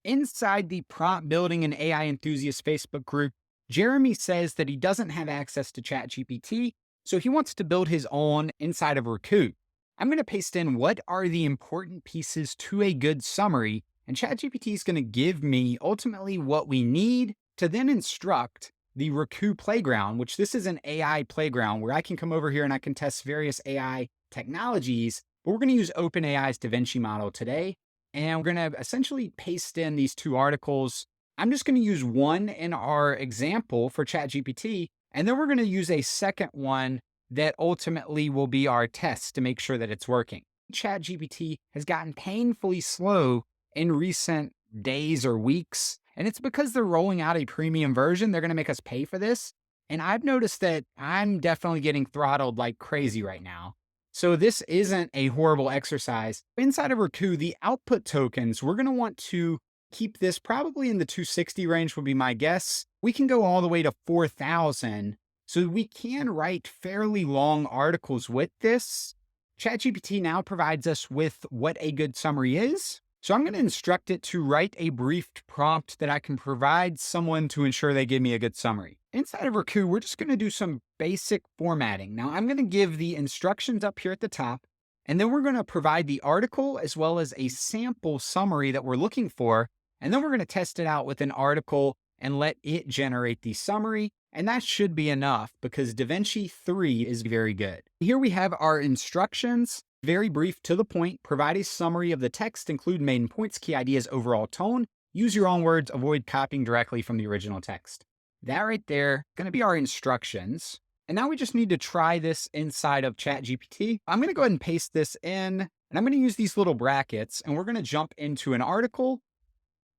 Inside the prompt building and AI enthusiast Facebook group, Jeremy says that he doesn't have access to ChatGPT, so he wants to build his own inside of Raku. I'm going to paste in what are the important pieces to a good summary, and ChatGPT is going to give me ultimately what we need to then instruct the Raku playground, which this is an AI playground where I can come over here and I can test various AI technologies, but we're going to use OpenAI's DaVinci model today. And we're going to essentially paste in these two articles. I'm just going to use one in our example for ChatGPT, and then we're going to use a second one that ultimately will be our test to make sure that it's working. ChatGPT has gotten painfully slow in recent days or weeks, and it's because they're rolling out a premium version. They're going to make us pay for this. And I've noticed that I'm definitely getting throttled like crazy right now. So this isn't a horrible exercise. Inside of Raku, the output tokens, we're going to want to keep this probably in the 260 range would be my guess. We can go all the way to 4,000. So we can write fairly long articles with this. ChatGPT now provides us with what a good summary is. So I'm going to instruct it to write a briefed prompt that I can provide someone to ensure they give me a good summary. Inside of Raku, we're just going to do some basic formatting. Now I'm going to give the instructions up here at the top, and then we're going to provide the article as well as a sample summary that we're looking for. And then we're going to test it out with an article and let it generate the summary. And that should be enough because DaVinci 3 is very good. Here we have our instructions. Very brief, to the point. Provide a summary of the text, include main points, key ideas, overall tone. Use your own words, avoid copying directly from the original text. That right there, going to be our instructions. And now we just need to try this inside of ChatGPT. I'm going to go ahead and paste this in, and I'm going to use these little brackets, and we're going to jump into an article,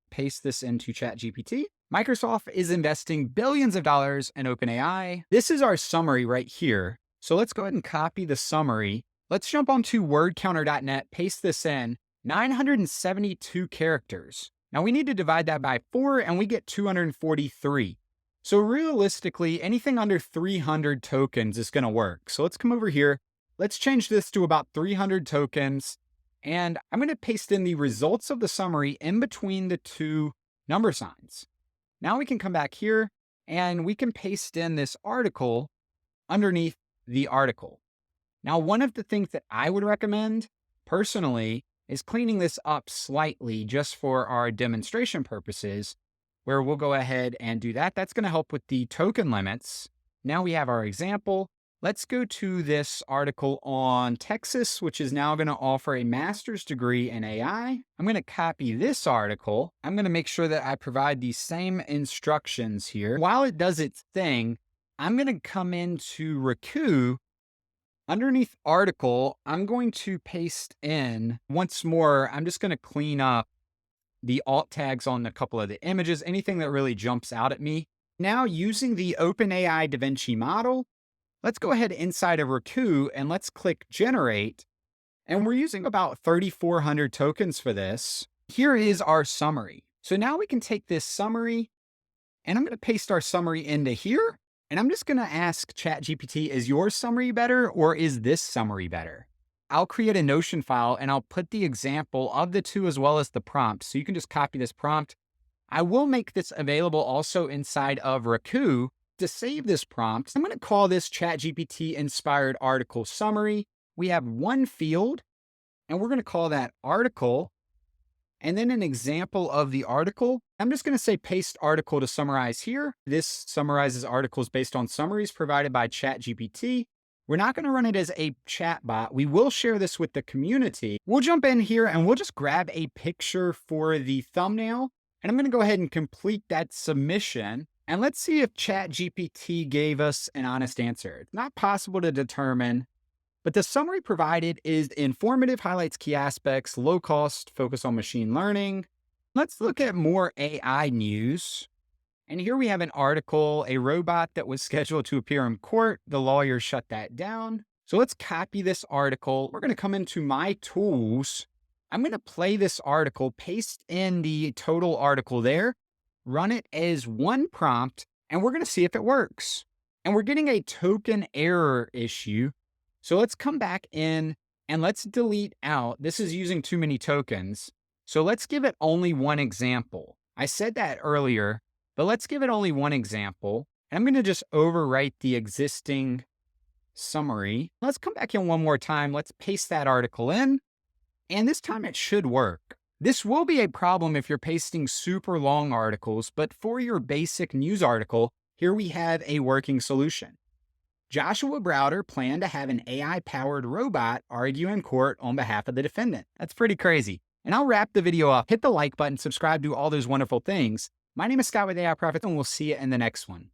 paste this into ChatGPT. Microsoft is investing billions of dollars in OpenAI. This is our summary right here. So let's go ahead and copy the summary. Let's jump onto wordcounter.net, paste this in, 972 characters. Now we need to divide that by 4 and we get 243. So realistically, anything under 300 tokens is going to work. So let's come over here. Let's change this to about 300 tokens. And I'm going to paste in the results of the summary in between the two number signs. Now we can come back here and we can paste in this article underneath the article. Now, one of the things that I would recommend personally is cleaning this up slightly just for our demonstration purposes, where we'll go ahead and do that. That's going to help with the token limits. Now we have our example. Let's go to this article on Texas, which is now going to offer a master's degree in AI. I'm going to copy this article. I'm going to make sure that I provide the same instructions here. While it does its thing, I'm going to come into Raku. Underneath article, I'm going to paste in, once more, I'm just going to clean up the alt tags on a couple of the images, anything that really jumps out at me. Now, using the OpenAI DaVinci model, let's go ahead inside of Raku and let's click generate. And we're using about 3,400 tokens for this. Here is our summary. So now we can take this summary and I'm going to paste our summary into here. And I'm just going to ask ChatGPT, is your summary better or is this summary better? I'll create a Notion file and I'll put the example of the two as well as the prompt. So you can just copy this prompt. I will make this available also inside of Raku. To save this prompt, I'm going to call this ChatGPT inspired article summary. We have one field and we're going to call that article. And then an example of the article, I'm just going to say paste article to summarize here. This summarizes articles based on summaries provided by ChatGPT. We're not going to run it as a chat bot. We will share this with the community. We'll jump in here and we'll just grab a picture for the thumbnail. And I'm going to go ahead and complete that submission. And let's see if ChatGPT gave us an honest answer. It's not possible to determine, but the summary provided is informative, highlights key aspects, low cost, focus on machine learning. Let's look at more AI news. And here we have an article, a robot that was scheduled to appear in court. The lawyer shut that down. So let's copy this article. We're going to come into my tools. I'm going to play this article, paste in the total article there, run it as one prompt, and we're going to see if it works. And we're getting a token error issue. So let's come back in and let's delete out. This is using too many tokens. So let's give it only one example. I said that earlier, but let's give it only one example. And I'm going to just overwrite the existing summary. Let's come back in one more time. Let's paste that article in. And this time it should work. This will be a problem if you're pasting super long articles, but for your basic news article, here we have a working solution. Joshua Browder planned to have an AI-powered robot argue in court on behalf of the defendant. That's pretty crazy. And I'll wrap the video up. Hit the like button, subscribe, do all those wonderful things. My name is Scott with AI Profits, and we'll see you in the next one.